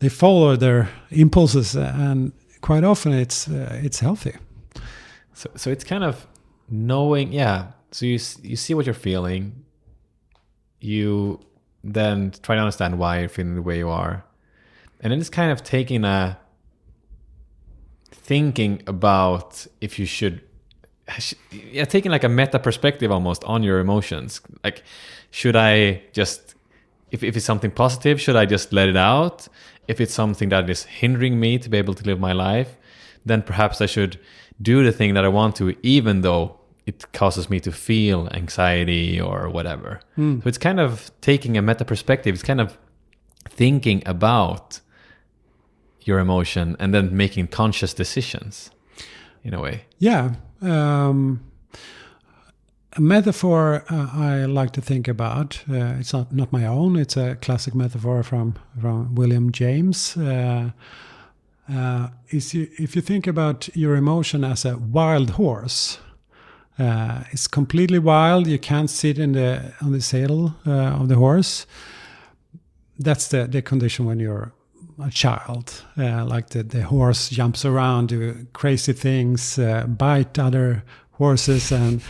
follow their impulses, and quite often it's healthy. So it's kind of knowing, yeah. So you see what you're feeling. You then try to understand why you're feeling the way you are, and then it's kind of thinking about if you should, taking like a meta perspective almost on your emotions. Like, should I just, if it's something positive, should I just let it out? If it's something that is hindering me to be able to live my life, then perhaps I should do the thing that I want to, even though it causes me to feel anxiety or whatever. So it's kind of taking a meta perspective. It's kind of thinking about your emotion and then making conscious decisions in a way. Yeah. A metaphor I like to think about, it's not my own, it's a classic metaphor from William James. If you think about your emotion as a wild horse, it's completely wild, you can't sit on the saddle of the horse. That's the condition when you're a child. Like the horse jumps around, do crazy things, bite other horses, and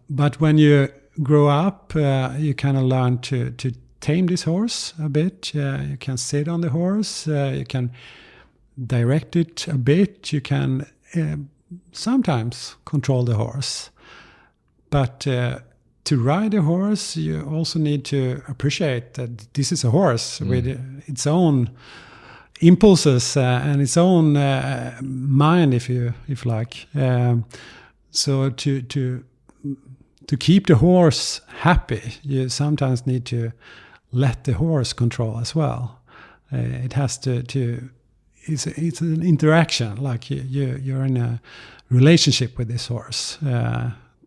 but when you grow up, you kind of learn to tame this horse a bit. You can sit on the horse. You can direct it a bit. You can sometimes control the horse. But to ride a horse, you also need to appreciate that this is a horse with its own impulses and its own mind, if you like. So to keep the horse happy, you sometimes need to let the horse control as well. It has to it's an interaction, like you're in a relationship with this horse.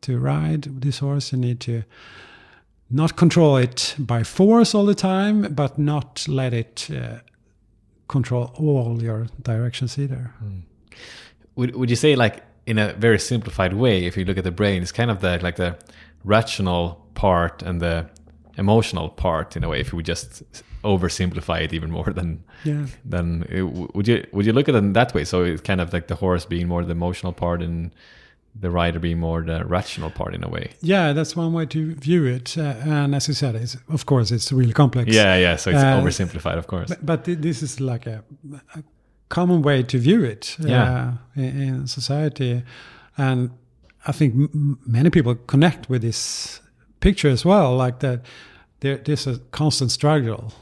To ride this horse, you need to not control it by force all the time, but not let it control all your directions either. Would you say, like, in a very simplified way, if you look at the brain, it's kind of the rational part and the emotional part, in a way, if we just oversimplify it even more than would you look at it in that way? So it's kind of like the horse being more the emotional part and the rider being more the rational part, in a way. Yeah, that's one way to view it. And as you said, of course, it's really complex. Yeah. So it's oversimplified, of course. But this is like a common way to view it in society. And I think many people connect with this picture as well, like that there's a constant struggle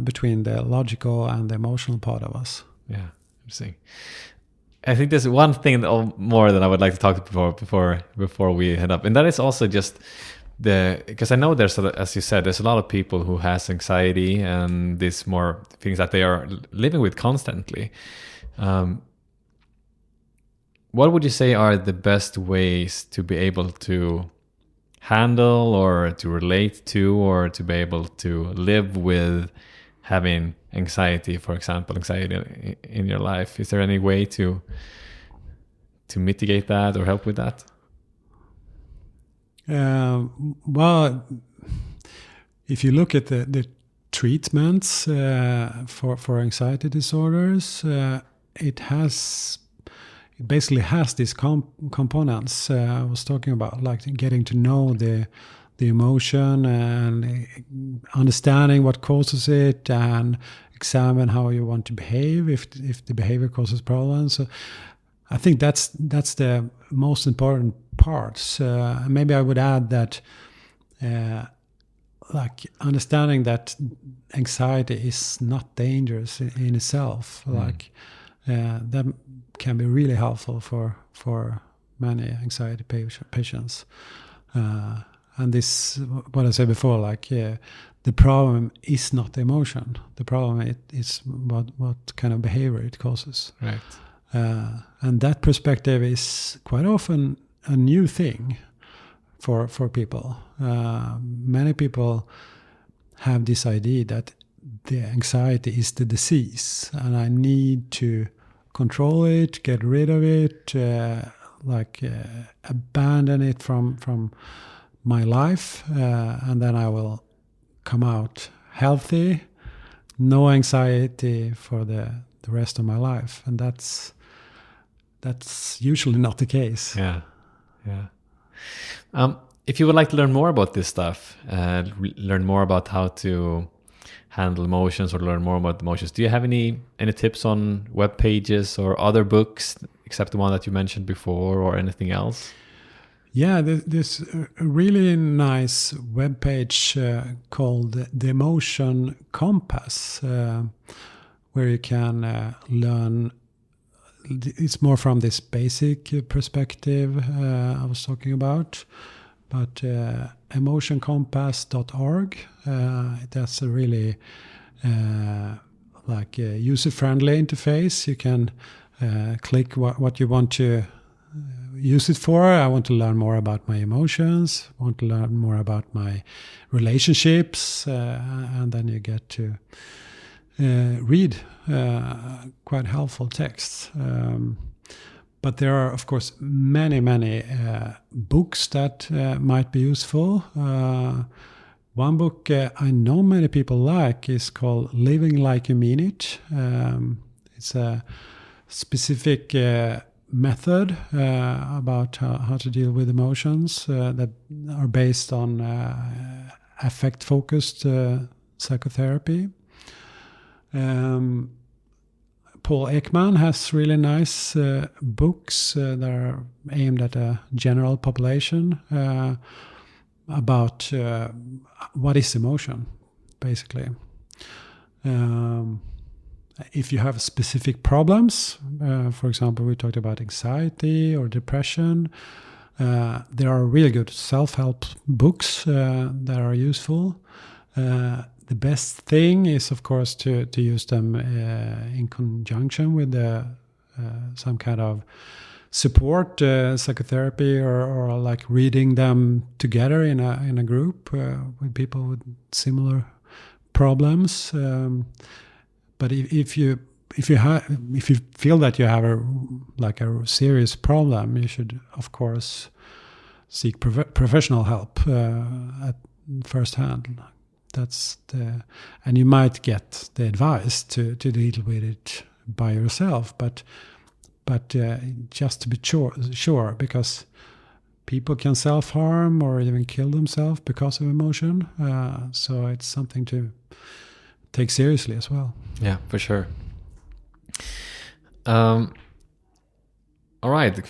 between the logical and the emotional part of us. Yeah, interesting. I think there's one thing more that I would like to talk before we head up, and that is also just because I know there's, as you said, there's a lot of people who has anxiety and these more things that they are living with constantly. What would you say are the best ways to be able to handle or to relate to or to be able to live with having anxiety, for example, anxiety in your life? Is there any way to mitigate that or help with that? Well, if you look at the treatments for anxiety disorders, it basically has these components I was talking about, like getting to know the emotion and understanding what causes it, and examine how you want to behave if the behavior causes problems. So I think that's the most important parts. Maybe I would add that like understanding that anxiety is not dangerous in itself. Like that can be really helpful for many anxiety patients. And this, what I said before, like the problem is not the emotion. The problem is what kind of behavior it causes. Right. And that perspective is quite often a new thing for people. Many people have this idea that the anxiety is the disease, and I need to control it, get rid of it, abandon it from my life, and then I will come out healthy, no anxiety for the rest of my life. And that's usually not the case. Yeah. If you would like to learn more about this stuff, learn more about how to handle emotions or learn more about emotions, do you have any tips on web pages or other books except the one that you mentioned before, or anything else? Yeah, there's a really nice webpage called The Emotion Compass, where you can learn. It's more from this basic perspective I was talking about, but emotioncompass.org. That's a really user-friendly interface. You can click what you want to use it for. I want to learn more about my emotions, want to learn more about my relationships, and then you get to read quite helpful texts. But there are, of course, many books that might be useful. One book I know many people like is called Living Like You Mean It. It's a specific method about how to deal with emotions that are based on affect-focused psychotherapy. Paul Ekman has really nice books that are aimed at a general population about what is emotion, basically. If you have specific problems, for example, we talked about anxiety or depression, there are really good self-help books that are useful. The best thing is, of course, to use them in conjunction with some kind of support, psychotherapy, or like reading them together in a group with people with similar problems. But if you feel that you have a serious problem, you should, of course, seek professional help at first hand. And you might get the advice to deal with it by yourself, but just to be sure, because people can self-harm or even kill themselves because of emotion. So it's something to take seriously as well. Yeah, for sure. All right.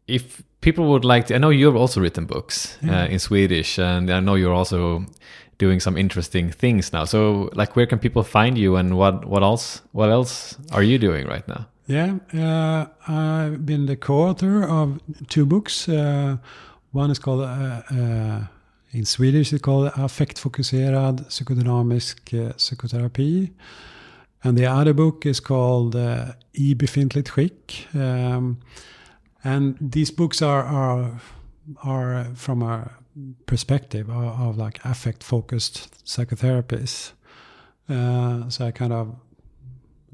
If people would like to, I know you've also written books in Swedish, and I know you're also doing some interesting things now. So, like, where can people find you, and what else are you doing right now? Yeah, I've been the co-author of 2 books. One is called, in Swedish, it's called Affektfokuserad psykodynamisk psykoterapi. And the other book is called befintligt skick. And these books are from a perspective of like affect-focused psychotherapies. So I kind of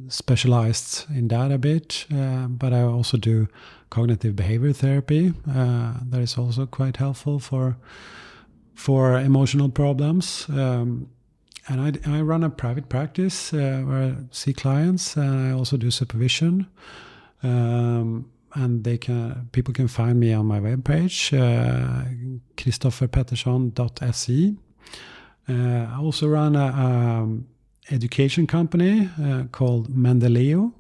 specialized in that a bit, but I also do cognitive behavior therapy. That is also quite helpful for emotional problems. And I run a private practice where I see clients, and I also do supervision. And people can find me on my webpage, kristofferpettersson.se. I also run a education company called Mendeleo.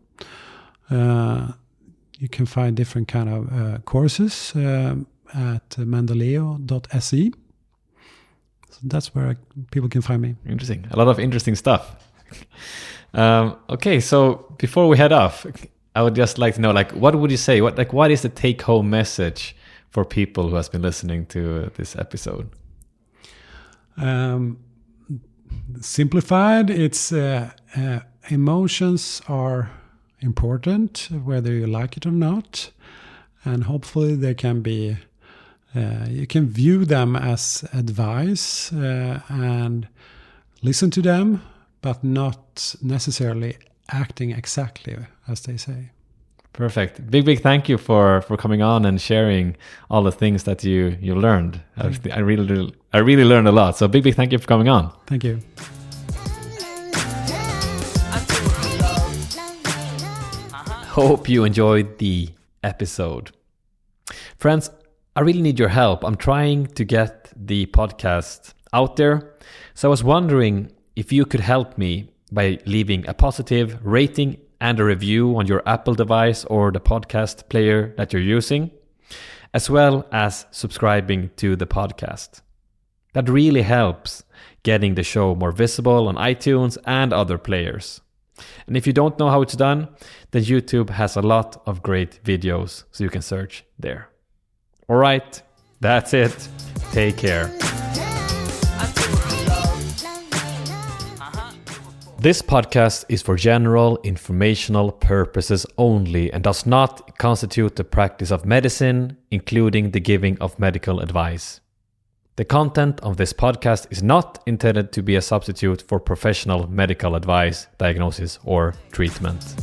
You can find different kind of courses at mendeleo.se. So that's where people can find me. Interesting. A lot of interesting stuff. Okay, so before we head off, I would just like to know, like, what would you say? What is the take-home message for people who has been listening to this episode? Simplified, it's emotions are important, whether you like it or not, and hopefully they can be. You can view them as advice and listen to them, but not necessarily acting exactly as they say. Perfect. Big thank you for coming on and sharing all the things that you learned. I really learned a lot. So big thank you for coming on. Thank you. Hope you enjoyed the episode. Friends, I really need your help. I'm trying to get the podcast out there. So I was wondering if you could help me by leaving a positive rating and a review on your Apple device or the podcast player that you're using, as well as subscribing to the podcast. That really helps getting the show more visible on iTunes and other players. And if you don't know how it's done, then YouTube has a lot of great videos, so you can search there. All right, that's it. Take care. This podcast is for general informational purposes only and does not constitute the practice of medicine, including the giving of medical advice. The content of this podcast is not intended to be a substitute for professional medical advice, diagnosis, or treatment.